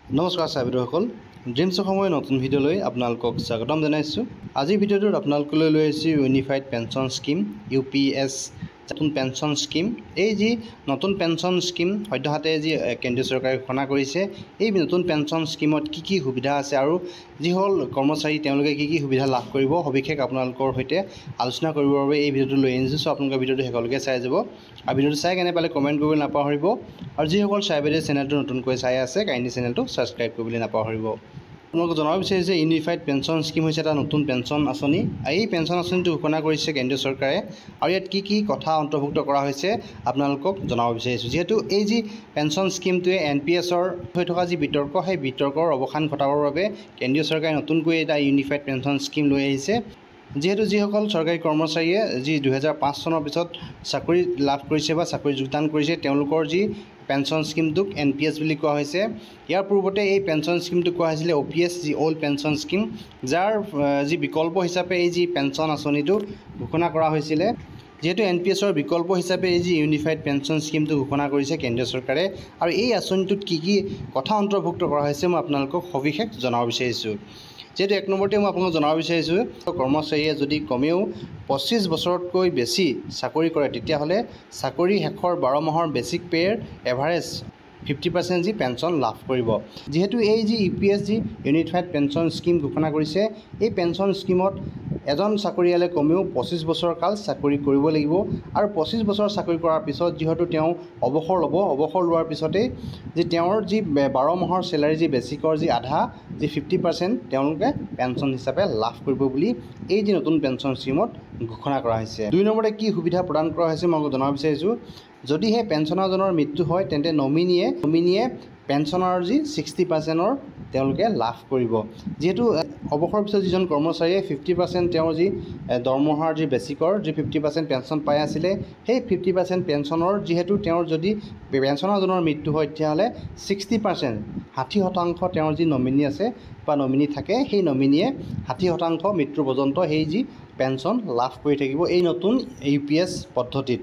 নমস্কাৰ চাবিৰসকল ড্ৰিমছ অসমৰ নতুন ভিডিঅ'লৈ আপোনালোকক স্বাগতম জনাইছোঁ। আজিৰ ভিডিঅ'টোত আপোনালোকলৈ লৈ আহিছোঁ ইউনিফাইড পেঞ্চন স্কিম UPS নতুন পেঞ্চন স্কিম। এই যি নতুন পেঞ্চন স্কিম সদ্যহতে যি কেন্দ্ৰীয় চৰকাৰে ঘোষণা কৰিছে, এই নতুন পেঞ্চন স্কিমত কি সুবিধা আছে আৰু যিসকল কৰ্মচাৰী তেওঁলোকে কি সুবিধা লাভ কৰিব সবিশেষ আপোনালোকৰ সৈতে আলোচনা কৰিবৰ বাবে এই ভিডিঅ'টো লৈ আনিছোঁ। চ' আপোনালোকে ভিডিঅ'টো শেষলৈকে চাই যাব আৰু ভিডিঅ'টো চাই কেনে পালে কমেণ্ট কৰিবলৈ নাপাহৰিব আৰু যিসকল চাইবেৰিয়া চেনেলটো নতুনকৈ চাই আছে কাইণ্ডলি চেনেলটো ছাবস্ক্ৰাইব কৰিবলৈ নাপাহৰিব। আপোনালোকক জনাব বিচাৰিছে যে ইউনিফাইড পেঞ্চন স্কিম হৈছে এটা নতুন পেঞ্চন আঁচনি। এই পেঞ্চন আঁচনিটো ঘোষণা কৰিছে কেন্দ্ৰীয় চৰকাৰে আৰু ইয়াত কি কথা অন্তৰ্ভুক্ত কৰা হৈছে আপোনালোকক জনাব বিচাৰিছোঁ। যিহেতু এই যি পেঞ্চন স্কিমটোৱে NPSৰ হৈ থকা যি বিতৰ্ক, সেই বিতৰ্কৰ অৱসান ঘটাবৰ বাবে কেন্দ্ৰীয় চৰকাৰে নতুনকৈ এটা ইউনিফাইড পেঞ্চন স্কিম লৈ আহিছে। যিহেতু যিসকল চৰকাৰী কৰ্মচাৰীয়ে যি 2005 চনৰ পিছত চাকৰি লাভ কৰিছে বা চাকৰি যোগদান কৰিছে, তেওঁলোকৰ যি পেঞ্চন স্কিমটোক NPS বুলি কোৱা হৈছে। ইয়াৰ পূৰ্বতে এই পেঞ্চন স্কিমটো কোৱা হৈছিলে OPS, যি অল্ড পেঞ্চন স্কিম, যাৰ যি বিকল্প হিচাপে এই যি পেঞ্চন আঁচনিটো ঘোষণা কৰা হৈছিলে। যিহেতু NPSৰ বিকল্প হিচাপে এই যি ইউনিফাইড পেঞ্চন স্কিমটো ঘোষণা কৰিছে কেন্দ্ৰীয় চৰকাৰে আৰু এই আঁচনিটোত কি কথা অন্তৰ্ভুক্ত কৰা হৈছে মই আপোনালোকক সবিশেষ জনাব বিচাৰিছোঁ। যিহেতু এক নম্বৰতে মই আপোনালোকক জনাব বিচাৰিছোঁ, কৰ্মচাৰীয়ে যদি কমেও 25 বছৰতকৈ বেছি চাকৰি কৰে তেতিয়াহ'লে চাকৰি শেষৰ 12 মাহৰ বেচিক পে'ৰ এভাৰেজ 50% যি পেঞ্চন লাভ কৰিব। যিহেতু এই যি UPS যি ইউনিফাইড পেঞ্চন স্কিম ঘোষণা কৰিছে, এই পেঞ্চন স্কিমত এজন চাকৰিয়ালে কমেও 25 বছৰ কাল চাকৰি কৰিব লাগিব আৰু 25 বছৰ চাকৰি কৰাৰ পিছত যিহেতু তেওঁ অৱসৰ ল'ব, অৱসৰ লোৱাৰ পিছতেই যি তেওঁৰ যি 12 মাহৰ চেলাৰী যি বেচিকৰ যি আধা যি 50% তেওঁলোকে পেঞ্চন হিচাপে লাভ কৰিব বুলি এই যি নতুন পেঞ্চন স্কিমত ঘোষণা কৰা হৈছে। 2 নম্বৰতে কি সুবিধা প্ৰদান কৰা হৈছে মই জনাব বিচাৰিছোঁ। যদিহে পেঞ্চনাৰজনৰ মৃত্যু হয় তেন্তে নমিনীয়ে পেঞ্চনৰ যি 60%ৰ তেওঁলোকে লাভ কৰিব। যিহেতু অৱসৰৰ পিছত যিজন কৰ্মচাৰীয়ে 50% তেওঁৰ যি দৰমহাৰ যি বেচিকৰ যি 50% পেঞ্চন পাই আছিলে, সেই 50% পেঞ্চনৰ যিহেতু তেওঁৰ যদি পেঞ্চনাৰজনৰ মৃত্যু হয় তেতিয়াহ'লে 60% তেওঁৰ যি নমিনী আছে বা নমিনী থাকে, সেই নমিনীয়ে 60% মৃত্যু পৰ্যন্ত সেই যি পেঞ্চন লাভ কৰি থাকিব এই নতুন UPS পদ্ধতিত।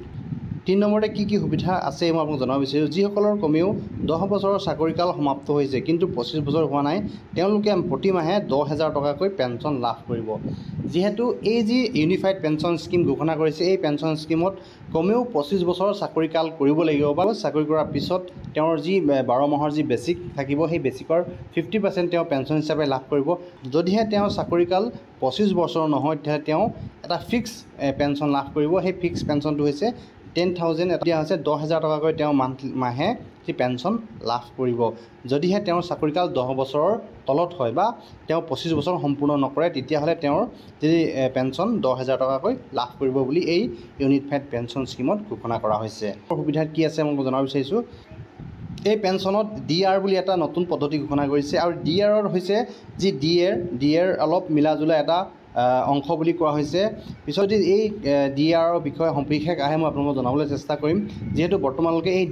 3 নম্বৰতে কি সুবিধা আছে মই আপোনাক জনাব বিচাৰিছোঁ। যিসকলৰ কমেও 10 বছৰৰ চাকৰিকাল সমাপ্ত হৈছে কিন্তু 25 বছৰ হোৱা নাই, তেওঁলোকে প্ৰতিমাহে 10,000 টকাকৈ পেঞ্চন লাভ কৰিব। যিহেতু এই যি ইউনিফাইড পেঞ্চন স্কিম ঘোষণা কৰিছে, এই পেঞ্চন স্কিমত কমেও 25 বছৰ চাকৰিকাল কৰিব লাগিব বা চাকৰি কৰাৰ পিছত তেওঁৰ যি 12 মাহৰ যি বেচিক থাকিব, সেই বেচিকৰ 50% তেওঁ পেঞ্চন হিচাপে লাভ কৰিব। যদিহে তেওঁৰ চাকৰিকাল 25 বছৰ নহয় তেতিয়াহ'লে তেওঁ এটা ফিক্স পেঞ্চন লাভ কৰিব। সেই ফিক্স পেঞ্চনটো হৈছে 10,000 দিয়া হৈছে 10,000 টকাকৈ তেওঁ মাহে যি পেঞ্চন লাভ কৰিব। যদিহে তেওঁৰ চাকৰিকাল 10 বছৰৰ তলত হয় বা তেওঁ 25 বছৰ সম্পূৰ্ণ নকৰে তেতিয়াহ'লে তেওঁৰ যি পেঞ্চন 10,000 টকাকৈ লাভ কৰিব বুলি এই ইউনিফাইড পেঞ্চন স্কিমত ঘোষণা কৰা হৈছে। সুবিধা কি আছে মই জনাব বিচাৰিছোঁ। এই পেঞ্চনত DR বুলি এটা নতুন পদ্ধতি ঘোষণা কৰিছে আৰু DR হৈছে যি DR অলপ মিলাজুলা এটা অংশ বুলি কোৱা হৈছে। পিছত যদি এই DR বিষয়ে সবিশেষ আহে মই আপোনালোকক জনাবলৈ চেষ্টা কৰিম। যিহেতু বৰ্তমানলৈকে এই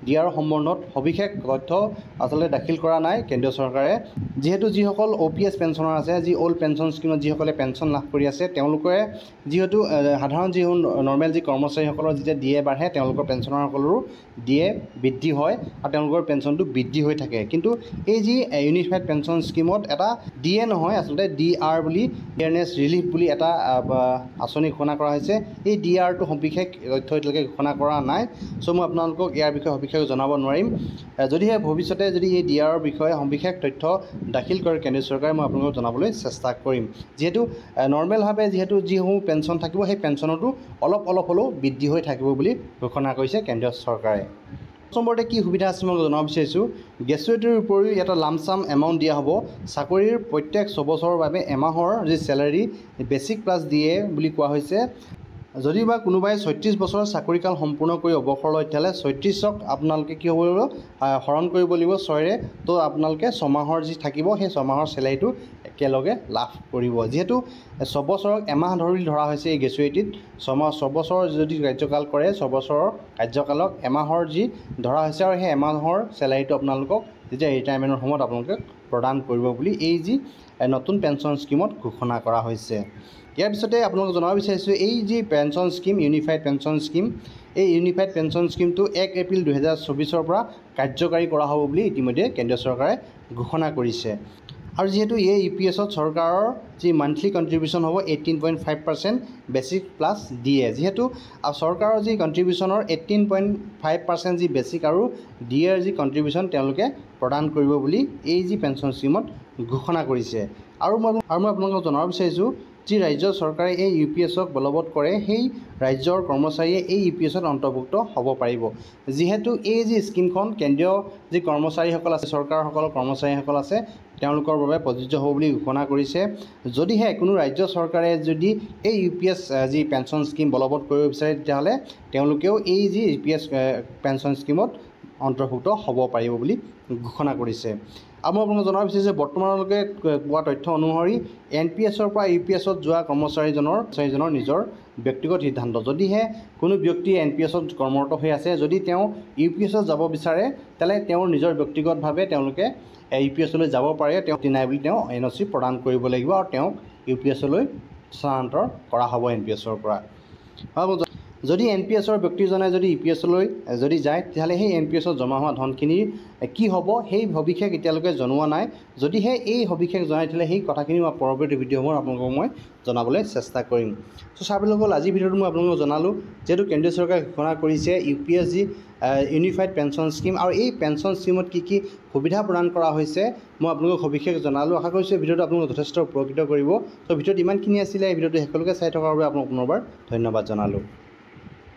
DR সম্বন্ধত সবিশেষ তথ্য আচলতে দাখিল কৰা নাই কেন্দ্ৰীয় চৰকাৰে। যিহেতু যিসকল OPS পেঞ্চনাৰ আছে, যি অল্ড পেঞ্চন স্কিমত যিসকলে পেঞ্চন লাভ কৰি আছে, তেওঁলোকে যিহেতু সাধাৰণ যি নৰ্মেল যি কৰ্মচাৰীসকলৰ যেতিয়া DA বাঢ়ে, তেওঁলোকৰ পেঞ্চনাৰসকলৰো DA বৃদ্ধি হয় আৰু তেওঁলোকৰ পেঞ্চনটো বৃদ্ধি হৈ থাকে। কিন্তু এই যি ইউনিফাইড পেঞ্চন স্কিমত এটা DA নহয়, আচলতে DR বুলি ডিয়াৰনেছ ৰিলিফ বুলি এটা আঁচনি ঘোষণা কৰা হৈছে। এই DRটো সবিশেষ তথ্য এতিয়ালৈকে ঘোষণা কৰা নাই। চ' মই আপোনালোকক ইয়াৰ বিষয়ে সবিশেষ জনাব নোৱাৰিম। যদিহে ভৱিষ্যতে যদি এই DRৰ বিষয়ে সবিশেষ তথ্য দাখিল কৰে কেন্দ্ৰীয় চৰকাৰে, মই আপোনালোকক জনাবলৈ চেষ্টা কৰিম। যিহেতু নৰ্মেলভাৱে যিসমূহ পেঞ্চন থাকিব, সেই পেঞ্চনতো অলপ হ'লেও বৃদ্ধি হৈ থাকিব বুলি ঘোষণা কৰিছে কেন্দ্ৰীয় চৰকাৰে। নম্বৰতে কি সুবিধা আছে মই জনাব বিচাৰিছোঁ। গ্ৰেজুৱেটৰ উপৰিও এটা লামচাম এমাউণ্ট দিয়া হ'ব। চাকৰিৰ প্ৰত্যেক 6 বছৰৰ বাবে এমাহৰ যি চেলাৰী বেচিক প্লাছ DA বুলি কোৱা হৈছে। যদি বা কোনোবাই 36 বছৰ চাকৰিকাল সম্পূৰ্ণ কৰি অৱসৰ লয় তেতিয়াহ'লে 36ক আপোনালোকে কি হ'ব লাগিব, হৰণ কৰিব লাগিব 6ৰে। তো আপোনালোকে 6 মাহৰ যি থাকিব সেই 6 মাহৰ চেলাৰীটো একেলগে লাভ কৰিব। যিহেতু 6 বছৰক এমাহ ধৰি ধৰা হৈছে এই গ্ৰেজুৱেটিত, 6 বছৰ যদি কাৰ্যকাল কৰে, 6 বছৰৰ কাৰ্যকালক এমাহৰ যি ধৰা হৈছে আৰু সেই এমাহৰ চেলাৰীটো আপোনালোকক যেতিয়া ৰিটায়াৰমেণ্টৰ সময়ত আপোনালোকে প্ৰদান কৰিব বুলি এই যি নতুন পেঞ্চন স্কিমত ঘোষণা কৰা হৈছে। ইয়াৰ পিছতে আপোনালোকক জনাব বিচাৰিছোঁ এই যি pension scheme unified pension scheme, এই ইউনিফাইড পেঞ্চন স্কিমটো 1 এপ্ৰিল 2024 পৰা কাৰ্যকাৰী কৰা হ'ব বুলি ইতিমধ্যে কেন্দ্ৰীয় চৰকাৰে ঘোষণা কৰিছে। আৰু যিহেতু এই ইউপিএছত চৰকাৰৰ যি মান্থলি কণ্ট্ৰিবিউশ্যন হ'ব 18.5% বেচিক প্লাছ ডিএ, যিহেতু চৰকাৰৰ যি কণ্ট্ৰিবিউশ্যনৰ 18.5% যি বেচিক আৰু ডিএৰ যি কণ্ট্ৰিবিউশ্যন তেওঁলোকে প্ৰদান কৰিব বুলি এই যি পেঞ্চন স্কিমত ঘোষণা কৰিছে। আৰু মই আপোনালোকক জনাব বিচাৰিছোঁ যি ৰাজ্য চৰকাৰে এই ইউপিএছক বলবৎ কৰে সেই ৰাজ্যৰ কৰ্মচাৰীয়ে এই ইউপিএছত অন্তৰ্ভুক্ত হ'ব পাৰিব। যিহেতু এই যি স্কিমখন কেন্দ্ৰীয় যি কৰ্মচাৰীসকল আছে, চৰকাৰসকলৰ কৰ্মচাৰীসকল আছে, তেওঁলোকৰ বাবে প্ৰযোজ্য হ'ব বুলি ঘোষণা কৰিছে। যদিহে কোনো ৰাজ্য চৰকাৰে যদি এই ইউপিএছ যি পেঞ্চন স্কিম বলবৎ কৰিব বিচাৰে তেতিয়াহ'লে তেওঁলোকেও এই যি ইউপিএছ পেঞ্চন স্কিমত অন্তৰ্ভুক্ত হ'ব পাৰিব বুলি ঘোষণা কৰিছে। আৰু মই আপোনালোকক জনাব বিচাৰিছোঁ যে বৰ্তমানলৈকে পোৱা তথ্য অনুসৰি NPSৰ পৰা ইউপিএছত যোৱা কৰ্মচাৰীজনৰ নিজৰ ব্যক্তিগত সিদ্ধান্ত। যদিহে কোনো ব্যক্তি NPSত কৰ্মৰত হৈ আছে, যদি তেওঁ ইউপিএছত যাব বিচাৰে তেতিয়াহ'লে তেওঁৰ নিজৰ ব্যক্তিগতভাৱে তেওঁলোকে ইউপিএছলৈ যাব পাৰে। তেওঁ নাই বুলি তেওঁ NOC প্ৰদান কৰিব লাগিব আৰু তেওঁক ইউপিএছলৈ স্থানান্তৰ কৰা হ'ব NPSৰ পৰা। যদি NPSৰ ব্যক্তিজনে যদি ইউপিএছলৈ যদি যায় তেতিয়াহ'লে সেই NPSত জমা হোৱা ধনখিনিৰ কি হ'ব সেই সবিশেষ এতিয়ালৈকে জনোৱা নাই। যদিহে এই সবিশেষ জনাই দিলে সেই কথাখিনি মই পৰৱৰ্তী ভিডিঅ'সমূহত আপোনালোকক মই জনাবলৈ চেষ্টা কৰিম। চ' চাবলৈ আজিৰ ভিডিঅ'টো মই আপোনালোকক জনালোঁ যিহেতু কেন্দ্ৰীয় চৰকাৰে ঘোষণা কৰিছে ইউপিএছ যি ইউনিফাইড পেঞ্চন স্কিম আৰু এই পেঞ্চন স্কিমত কি সুবিধা প্ৰদান কৰা হৈছে মই আপোনালোকক সবিশেষ জনালোঁ। আশা কৰিছোঁ ভিডিঅ'টো আপোনালোকক যথেষ্ট উপকৃত কৰিব। চ' ভিডিঅ'ত ইমানখিনি আছিলে। এই ভিডিঅ'টো শেষলৈকে চাই থকাৰ বাবে আপোনাক পুনৰবাৰ ধন্যবাদ জনালোঁ।